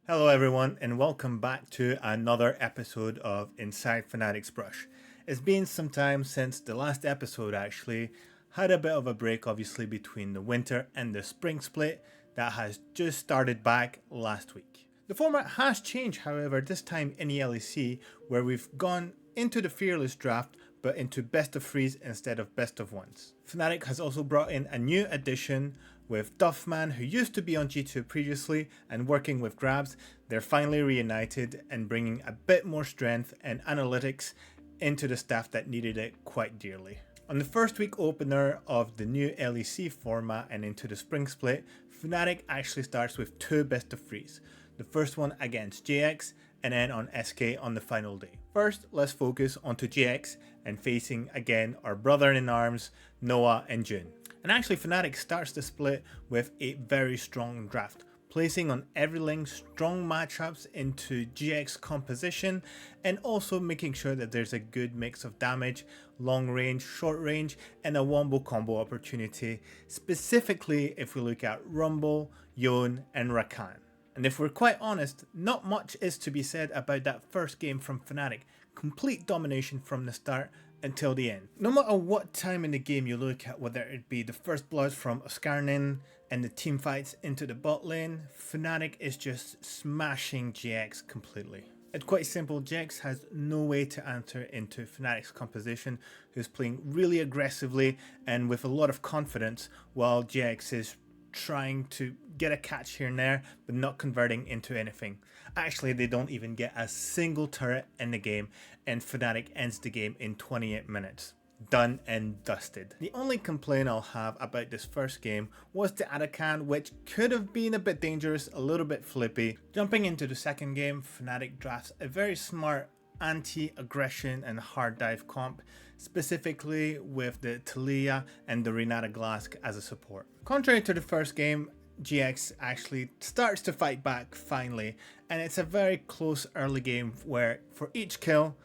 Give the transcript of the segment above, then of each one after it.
Hello everyone and welcome back to another episode of Inside Fnatic's Brush. It's been some time since the last episode actually. Had a bit of a break obviously between the winter and the spring split that has just started back last week. The format has changed however this time in the LEC where we've gone into the Fearless draft but into best of threes instead of best of ones. Fnatic has also brought in a new addition with Duffman, who used to be on G2 previously and working with Grabs. They're finally reunited and bringing a bit more strength and analytics into the staff that needed it quite dearly. On the first week opener of the new LEC format and into the spring split, Fnatic actually starts with two best of threes. The first one against JX and then on SK on the final day. First, let's focus onto JX and facing again our brother in arms, Noah and June. And actually Fnatic starts the split with a very strong draft, placing on every link strong matchups into GX composition and also making sure that there's a good mix of damage, long range, short range, and a wombo combo opportunity, specifically if we look at Rumble, Yone, and Rakan. And if we're quite honest, not much is to be said about that first game from Fnatic. Complete domination from the start until the end. No matter what time in the game you look at, whether it be the first blood from Oscarnin and the team fights into the bot lane, Fnatic is just smashing GX completely. It's quite simple, GX has no way to enter into Fnatic's composition, who's playing really aggressively and with a lot of confidence, while GX is trying to get a catch here and there, but not converting into anything. Actually, they don't even get a single turret in the game, and Fnatic ends the game in 28 minutes. Done and dusted. The only complaint I'll have about this first game was the Atakan, which could have been a bit dangerous, a little bit flippy. Jumping into the second game, Fnatic drafts a very smart anti-aggression and hard dive comp, specifically with the Talia and the Renata Glask as a support. Contrary to the first game, GX actually starts to fight back finally, and it's a very close early game where for each kill,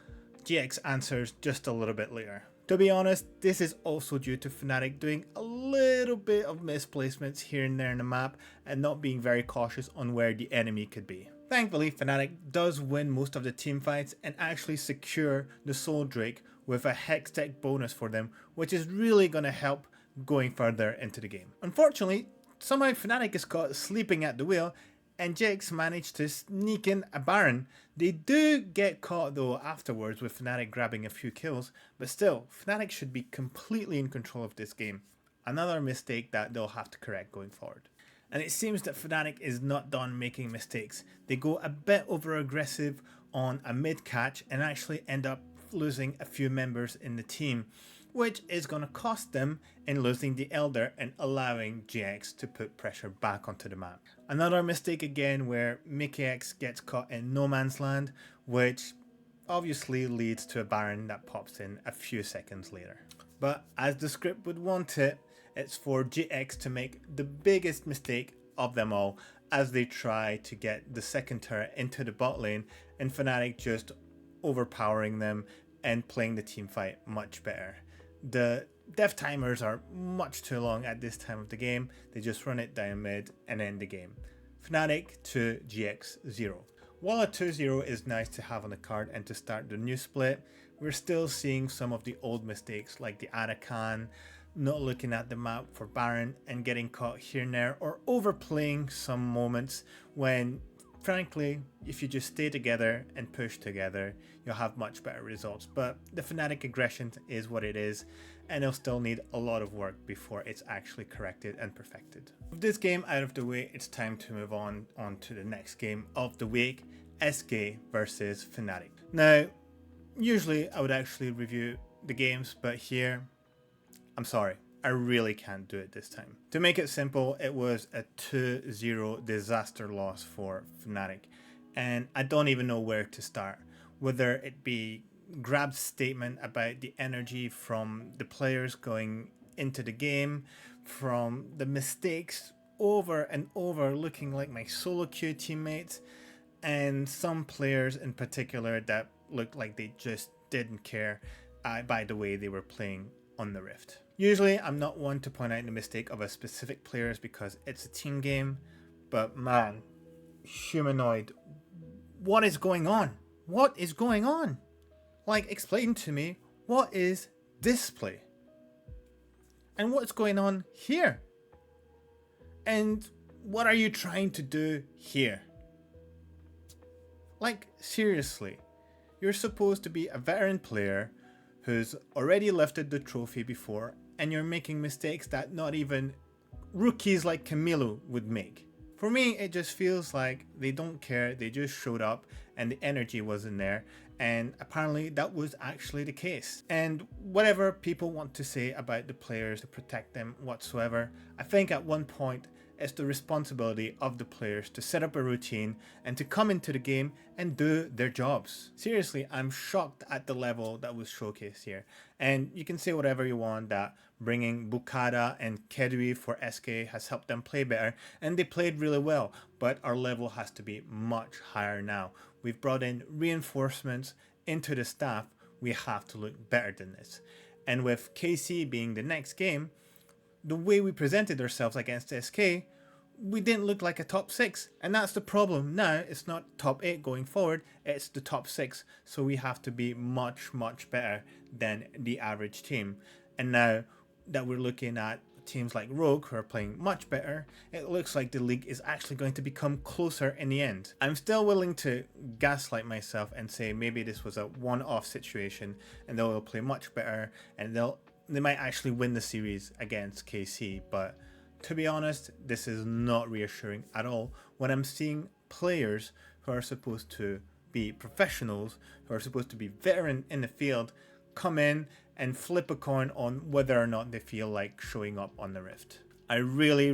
GX answers just a little bit later. To be honest, this is also due to Fnatic doing a little bit of misplacements here and there in the map and not being very cautious on where the enemy could be. Thankfully, Fnatic does win most of the team fights and actually secure the Soul Drake with a Hex Tech bonus for them, which is really going to help going further into the game. Unfortunately, somehow Fnatic is caught sleeping at the wheel and Jax managed to sneak in a Baron. They do get caught though afterwards with Fnatic grabbing a few kills, but still, Fnatic should be completely in control of this game. Another mistake that they'll have to correct going forward. And it seems that Fnatic is not done making mistakes. They go a bit over aggressive on a mid catch and actually end up losing a few members in the team, which is going to cost them in losing the Elder and allowing GX to put pressure back onto the map. Another mistake again where MickeyX gets caught in no man's land, which obviously leads to a Baron that pops in a few seconds later. But as the script would want it, it's for GX to make the biggest mistake of them all as they try to get the second turret into the bot lane and Fnatic just overpowering them and playing the team fight much better. The death timers are much too long at this time of the game. They just run it down mid and end the game. Fnatic to GX 0. While a 2-0 is nice to have on the card and to start the new split, we're still seeing some of the old mistakes like the Atakan, not looking at the map for Baron and getting caught here and there, or overplaying some moments when frankly, if you just stay together and push together, you'll have much better results. But the Fnatic aggression is what it is, and it'll still need a lot of work before it's actually corrected and perfected. With this game out of the way, it's time to move on to the next game of the week, SK versus Fnatic. Now, usually I would actually review the games, but here, I'm sorry. I really can't do it this time. To make it simple, it was a 2-0 disaster loss for Fnatic, and I don't even know where to start. Whether it be Grab's statement about the energy from the players going into the game, from the mistakes over and over looking like my solo queue teammates, and some players in particular that looked like they just didn't care by the way they were playing on the Rift. Usually I'm not one to point out the mistake of a specific players because it's a team game, but man, humanoid. What is going on? What is going on? Like, explain to me, what is display? And what's going on here? And what are you trying to do here? Like, seriously, you're supposed to be a veteran player who's already lifted the trophy before, and you're making mistakes that not even rookies like Camilo would make. For me, it just feels like they don't care, they just showed up and the energy wasn't there, and apparently that was actually the case. And whatever people want to say about the players to protect them whatsoever, I think at one point it's the responsibility of the players to set up a routine and to come into the game and do their jobs. Seriously, I'm shocked at the level that was showcased here. And you can say whatever you want that bringing Bukada and Kedui for SK has helped them play better, and they played really well, but our level has to be much higher now. We've brought in reinforcements into the staff, we have to look better than this. And with KC being the next game, the way we presented ourselves against SK, we didn't look like a top 6, and that's the problem. Now it's not top 8 going forward, it's the top 6, so we have to be much better than the average team. And now that we're looking at teams like Rogue who are playing much better, it looks like the league is actually going to become closer in the end. I'm still willing to gaslight myself and say maybe this was a one-off situation and they will play much better and they might actually win the series against KC, but to be honest, this is not reassuring at all when I'm seeing players who are supposed to be professionals, who are supposed to be veteran in the field, come in and flip a coin on whether or not they feel like showing up on the Rift. I really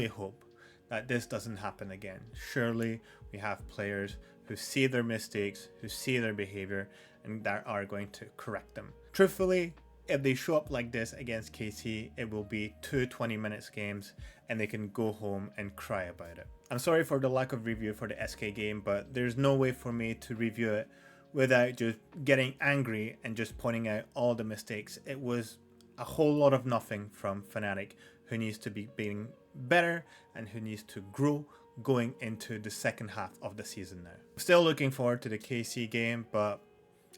hope that this doesn't happen again. Surely we have players who see their mistakes, who see their behavior, and that are going to correct them. Truthfully, if they show up like this against KC, it will be 2 20-minute games and they can go home and cry about it. I'm sorry for the lack of review for the SK game, but there's no way for me to review it without just getting angry and just pointing out all the mistakes. It was a whole lot of nothing from Fnatic, who needs to be being better and who needs to grow going into the second half of the season now. Still looking forward to the KC game, but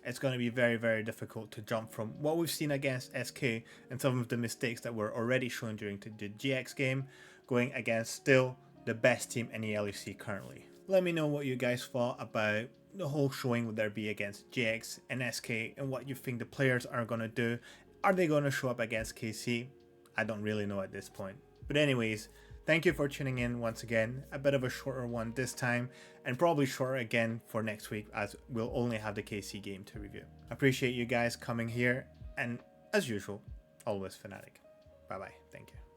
it's going to be very difficult to jump from what we've seen against SK and some of the mistakes that were already shown during the GX game, going against still the best team in the LEC currently. Let me know what you guys thought about the whole showing would there be against GX and SK, and what you think the players are going to do. Are they going to show up against KC? I don't really know at this point. But anyways, thank you for tuning in once again. A bit of a shorter one this time, and probably shorter again for next week as we'll only have the KC game to review. Appreciate you guys coming here, and as usual, always Fnatic. Bye bye. Thank you.